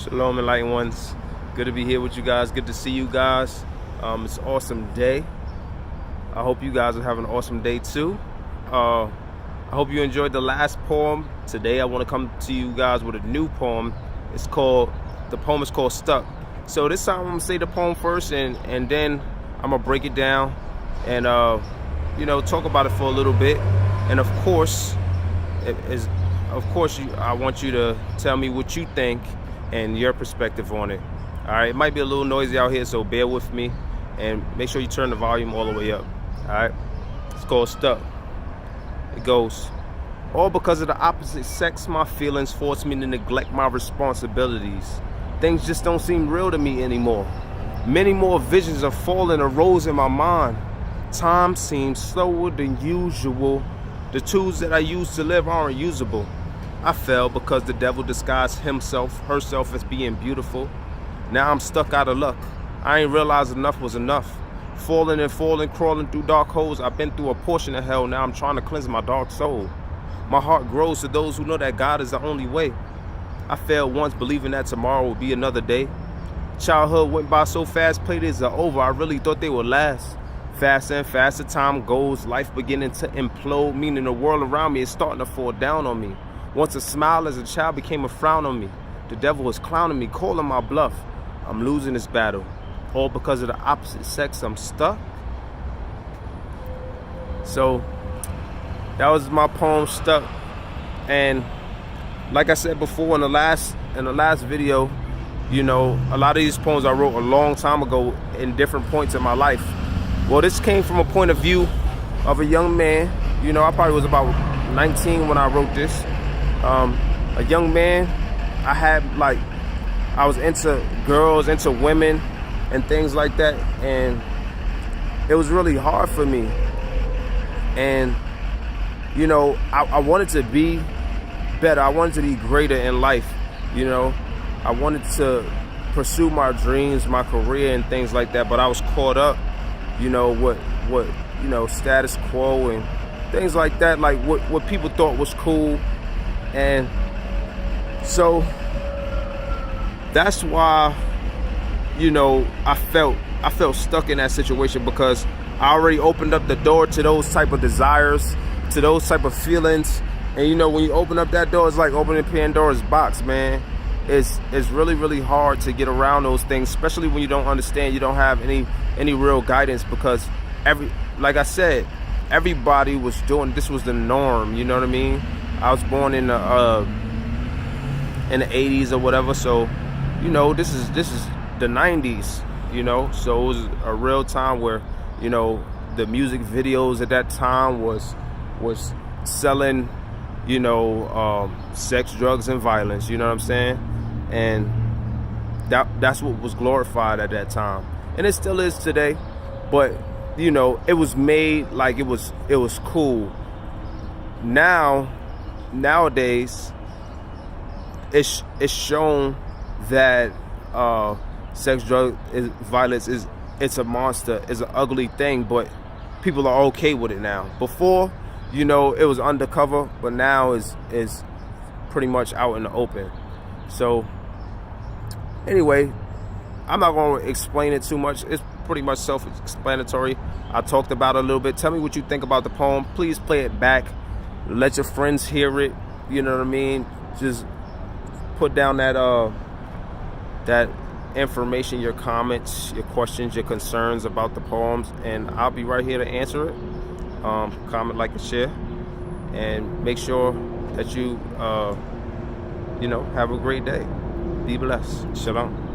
Shalom, enlightened ones. Good to be here with you guys. Good to see you guys. It's an awesome day. I hope you guys are having an awesome day too. I hope you enjoyed the last poem. Today I want to come to you guys with a new poem. The poem is called Stuck. So this time I'm gonna say the poem first, and then I'm gonna break it down and talk about it for a little bit. And of course, I want you to tell me what you think and your perspective on it. All right, it might be a little noisy out here, so bear with me and make sure you turn the volume all the way up. All right, it's called Stuck. It goes, all because of the opposite sex, my feelings force me to neglect my responsibilities. Things just don't seem real to me anymore. Many more visions of falling arose in my mind. Time seems slower than usual. The tools that I use to live aren't usable. I fell because the devil disguised herself as being beautiful. Now I'm stuck out of luck. I ain't realized enough was enough. Falling and falling, crawling through dark holes. I've been through a portion of hell. Now I'm trying to cleanse my dark soul. My heart grows to those who know that God is the only way. I failed once, believing that tomorrow will be another day. Childhood went by so fast, playdays are over. I really thought they would last. Faster and faster time goes, life beginning to implode, meaning the world around me is starting to fall down on me. Once a smile as a child became a frown on me. The devil was clowning me, calling my bluff. I'm losing this battle. All because of the opposite sex, I'm stuck. So that was my poem, Stuck. And like I said before in the last video, a lot of these poems I wrote a long time ago in different points in my life. Well, this came from a point of view of a young man. I probably was about 19 when I wrote this. A young man, I was into girls, into women and things like that, and it was really hard for me. And I wanted to be better. I wanted to be greater in life. I wanted to pursue my dreams, my career and things like that, but I was caught up what status quo and things like that, like what people thought was cool. And so that's why I felt stuck in that situation, because I already opened up the door to those type of desires, to those type of feelings. And when you open up that door, it's like opening Pandora's box, man. It's really, really hard to get around those things, especially when you don't understand, you don't have any real guidance, because like I said, everybody was doing, this was the norm, you know what I mean? I was born in the 80s or whatever, so this is the 90s, so it was a real time where the music videos at that time was selling sex, drugs, and violence, you know what I'm saying? And that's what was glorified at that time, and it still is today. But it was made like it was cool. Nowadays it's shown that sex, drug, violence it's a monster, it's an ugly thing, but people are okay with it now. Before, it was undercover, but now is pretty much out in the open. So anyway, I'm not going to explain it too much. It's pretty much self-explanatory. I talked about it a little bit. Tell me what you think about the poem. Please play it back. Let your friends hear it. You know what I mean? Just put down that information, your comments, your questions, your concerns about the poems, and I'll be right here to answer it. Comment, like, and share, and make sure that you have a great day. Be blessed. Shalom.